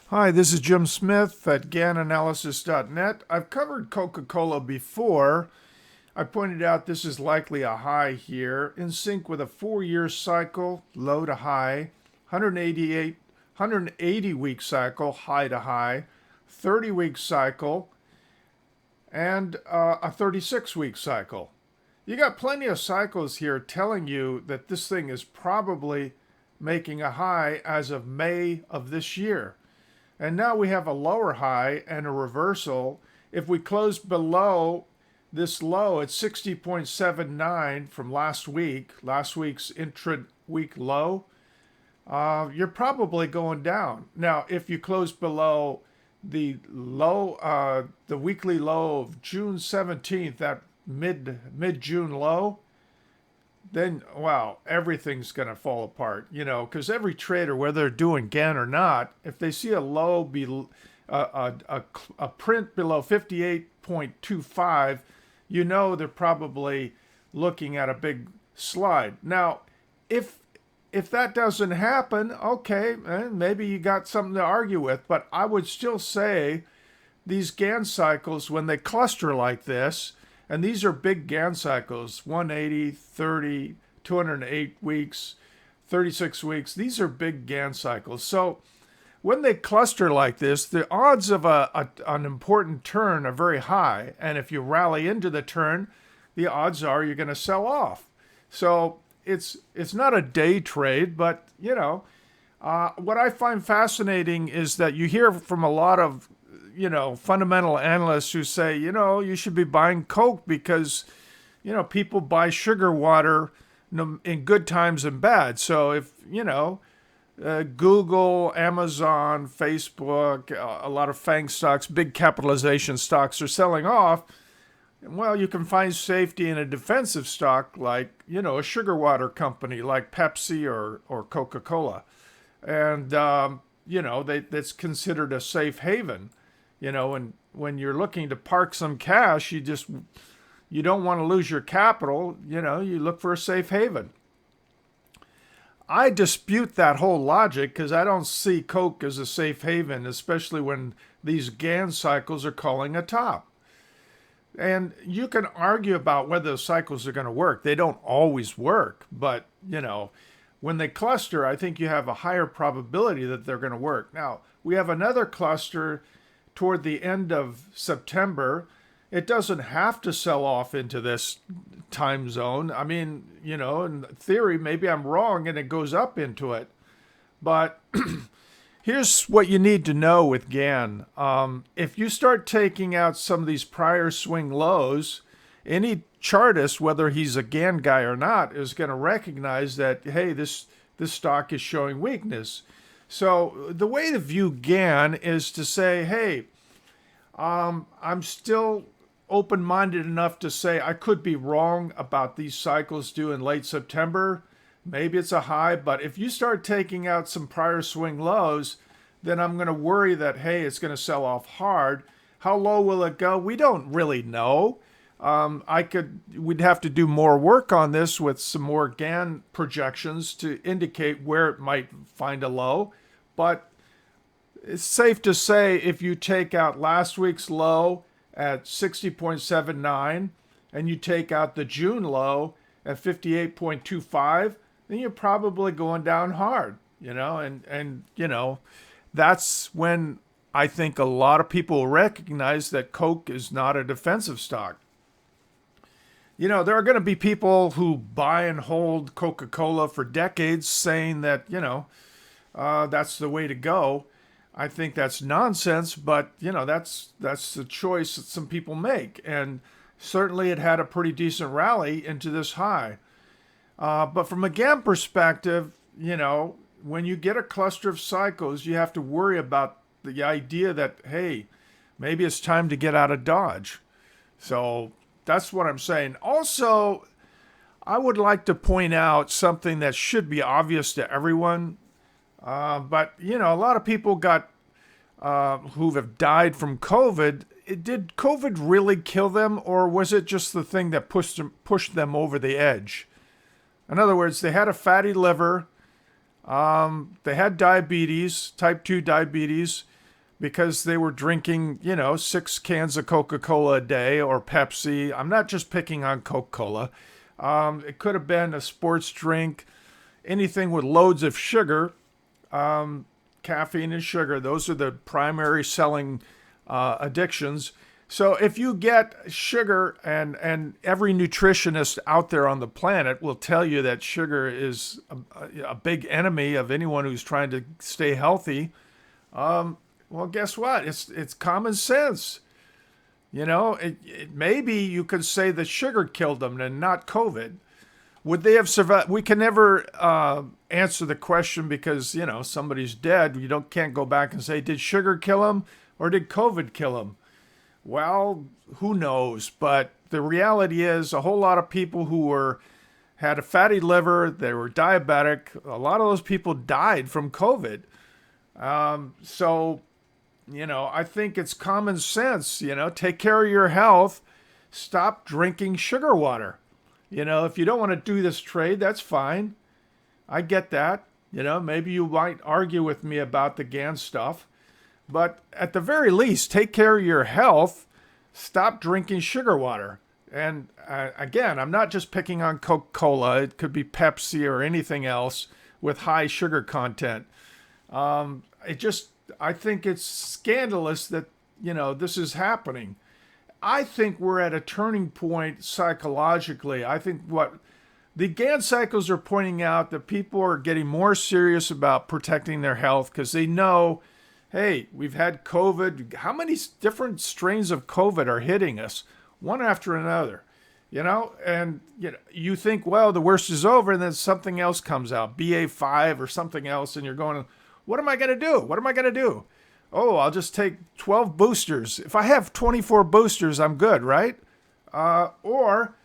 Hi, this is Jim Smith at GANanalysis.net. I've covered Coca-Cola before. I pointed out this is likely a high here, in sync with a 4-year cycle, low to high, 180 week cycle, high to high, 30-week cycle, and a 36-week cycle. You got plenty of cycles here telling you that this thing is probably making a high as of May of this year. And now we have a lower high and a reversal. If we close below this low at 60.79 from last week's intra-week low, you're probably going down. Now, if you close below the weekly low of June 17th, that mid-June low, then wow, everything's going to fall apart, because every trader, whether they're doing GAN or not, if they see a low be a print below 58.25, they're probably looking at a big slide. Now, if that doesn't happen, okay, maybe you got something to argue with, but I would still say these GAN cycles, when they cluster like this, and these are big GAN cycles, 180, 30, 208 weeks, 36 weeks. These are big GAN cycles. So when they cluster like this, the odds of an important turn are very high. And if you rally into the turn, the odds are you're going to sell off. So it's not a day trade, but, what I find fascinating is that you hear from a lot of fundamental analysts who say, you should be buying Coke because, people buy sugar water in good times and bad. So if, Google, Amazon, Facebook, a lot of FANG stocks, big capitalization stocks are selling off, well, you can find safety in a defensive stock like, a sugar water company like Pepsi or Coca-Cola. And, that's considered a safe haven. And when you're looking to park some cash, you don't want to lose your capital. You look for a safe haven. I dispute that whole logic because I don't see Coke as a safe haven, especially when these GAN cycles are calling a top. And you can argue about whether the cycles are going to work. They don't always work, but, when they cluster, I think you have a higher probability that they're going to work. Now, we have another cluster toward the end of September. It doesn't have to sell off into this time zone. I mean, in theory, maybe I'm wrong and it goes up into it. But here's what you need to know with GAN. If you start taking out some of these prior swing lows, any chartist, whether he's a GAN guy or not, is going to recognize that, hey, this stock is showing weakness. So the way to view GAN is to say, hey, I'm still open-minded enough to say I could be wrong about these cycles due in late September. Maybe it's a high, but if you start taking out some prior swing lows, then I'm going to worry that, hey, it's going to sell off hard. How low will it go? We don't really know. We'd have to do more work on this with some more GAN projections to indicate where it might find a low. But it's safe to say if you take out last week's low at 60.79 and you take out the June low at 58.25, then you're probably going down hard, and that's when I think a lot of people recognize that Coke is not a defensive stock. There are going to be people who buy and hold Coca-Cola for decades saying that, that's the way to go. I think that's nonsense, but, that's the choice that some people make. And certainly it had a pretty decent rally into this high. But from a GAN perspective, when you get a cluster of cycles, you have to worry about the idea that, hey, maybe it's time to get out of Dodge. So that's what I'm saying. Also, I would like to point out something that should be obvious to everyone. But, a lot of people who have died from COVID. Did COVID really kill them, or was it just the thing that pushed them over the edge? In other words, they had a fatty liver. They had diabetes, type 2 diabetes. because they were drinking, 6 cans of Coca-Cola a day or Pepsi. I'm not just picking on Coca-Cola. It could have been a sports drink, anything with loads of sugar, caffeine and sugar. Those are the primary selling addictions. So if you get sugar, and every nutritionist out there on the planet will tell you that sugar is a big enemy of anyone who's trying to stay healthy. Well, guess what? It's common sense. Maybe you could say that sugar killed them and not COVID. Would they have survived? We can never answer the question because, somebody's dead. You can't go back and say, did sugar kill them or did COVID kill them? Well, who knows? But the reality is a whole lot of people who had a fatty liver, they were diabetic. A lot of those people died from COVID. So, I think it's common sense, take care of your health. Stop drinking sugar water. If you don't want to do this trade, that's fine. I get that. Maybe you might argue with me about the GAN stuff. But at the very least, take care of your health. Stop drinking sugar water. And again, I'm not just picking on Coca-Cola. It could be Pepsi or anything else with high sugar content. I think it's scandalous that, this is happening. I think we're at a turning point psychologically. I think what the GAN cycles are pointing out that people are getting more serious about protecting their health because they know, hey, we've had COVID. How many different strains of COVID are hitting us, one after another? And you think, well, the worst is over, and then something else comes out, BA.5 or something else, and you're going, what am I going to do? What am I going to do? Oh, I'll just take 12 boosters. If I have 24 boosters, I'm good, right? Or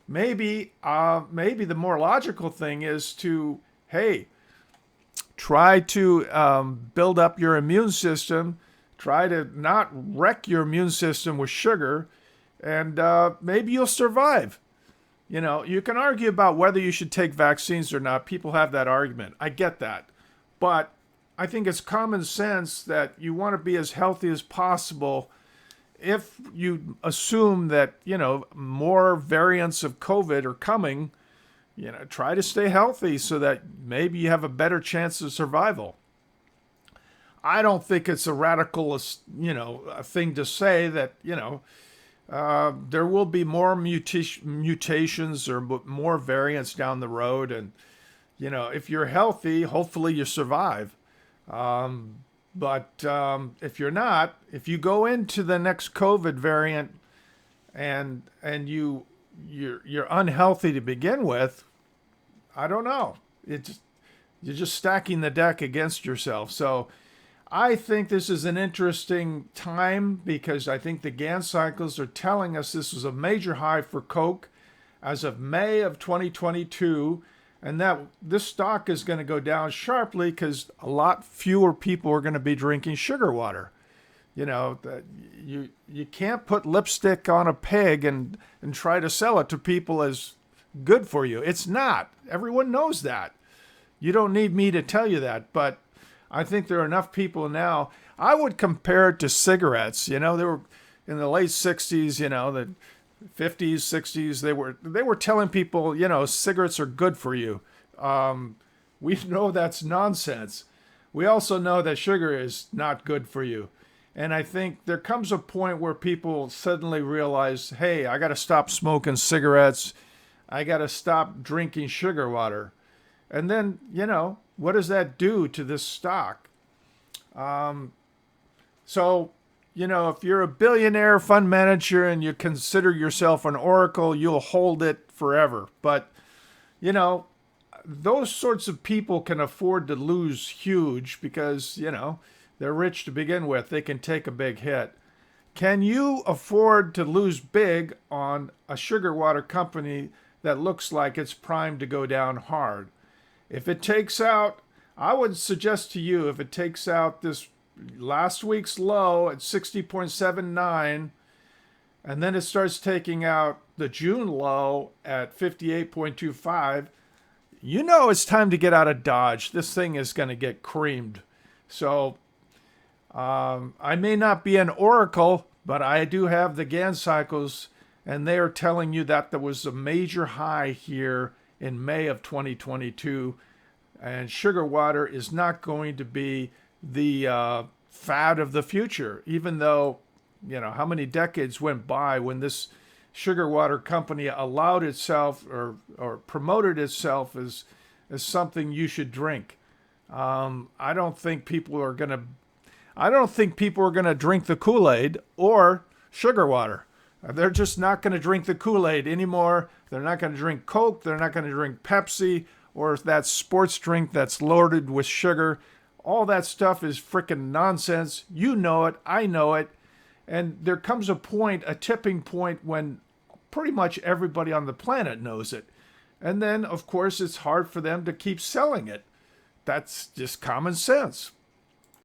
maybe the more logical thing is to, hey, try to build up your immune system. Try to not wreck your immune system with sugar, and maybe you'll survive. You can argue about whether you should take vaccines or not. People have that argument. I get that. But I think it's common sense that you want to be as healthy as possible. If you assume that, more variants of COVID are coming, try to stay healthy so that maybe you have a better chance of survival. I don't think it's a radical, a thing to say that, there will be more mutations or more variants down the road. And, if you're healthy, hopefully you survive. But if you're not, if you go into the next COVID variant and you're unhealthy to begin with, I don't know. You're just stacking the deck against yourself. So I think this is an interesting time because I think the GAN cycles are telling us this was a major high for Coke as of May of 2022. And that this stock is going to go down sharply because a lot fewer people are going to be drinking sugar water. You can't put lipstick on a pig and try to sell it to people as good for you. It's not. Everyone knows that. You don't need me to tell you that. But I think there are enough people now. I would compare it to cigarettes. They were in the late 60s, the 50s, 60s, they were telling people, cigarettes are good for you. We know that's nonsense. We also know that sugar is not good for you. And I think there comes a point where people suddenly realize, hey, I got to stop smoking cigarettes. I got to stop drinking sugar water. And then, what does that do to this stock? So, if you're a billionaire fund manager and you consider yourself an oracle, you'll hold it forever. But, those sorts of people can afford to lose huge because, they're rich to begin with. They can take a big hit. Can you afford to lose big on a sugar water company that looks like it's primed to go down hard? If it takes out, I would suggest to you, if it takes out this last week's low at 60.79, and then it starts taking out the June low at 58.25, it's time to get out of Dodge. This thing is going to get creamed. So I may not be an oracle, but I do have the Gann cycles, and they are telling you that there was a major high here in May of 2022, and sugar water is not going to be the fad of the future, even though, how many decades went by when this sugar water company allowed itself or promoted itself as something you should drink. I don't think people are going to I don't think people are going to drink the Kool-Aid or sugar water. They're just not going to drink the Kool-Aid anymore. They're not going to drink Coke. They're not going to drink Pepsi or that sports drink that's loaded with sugar. All that stuff is freaking nonsense. You know it. I know it. And there comes a point, a tipping point, when pretty much everybody on the planet knows it. And then, of course, it's hard for them to keep selling it. That's just common sense.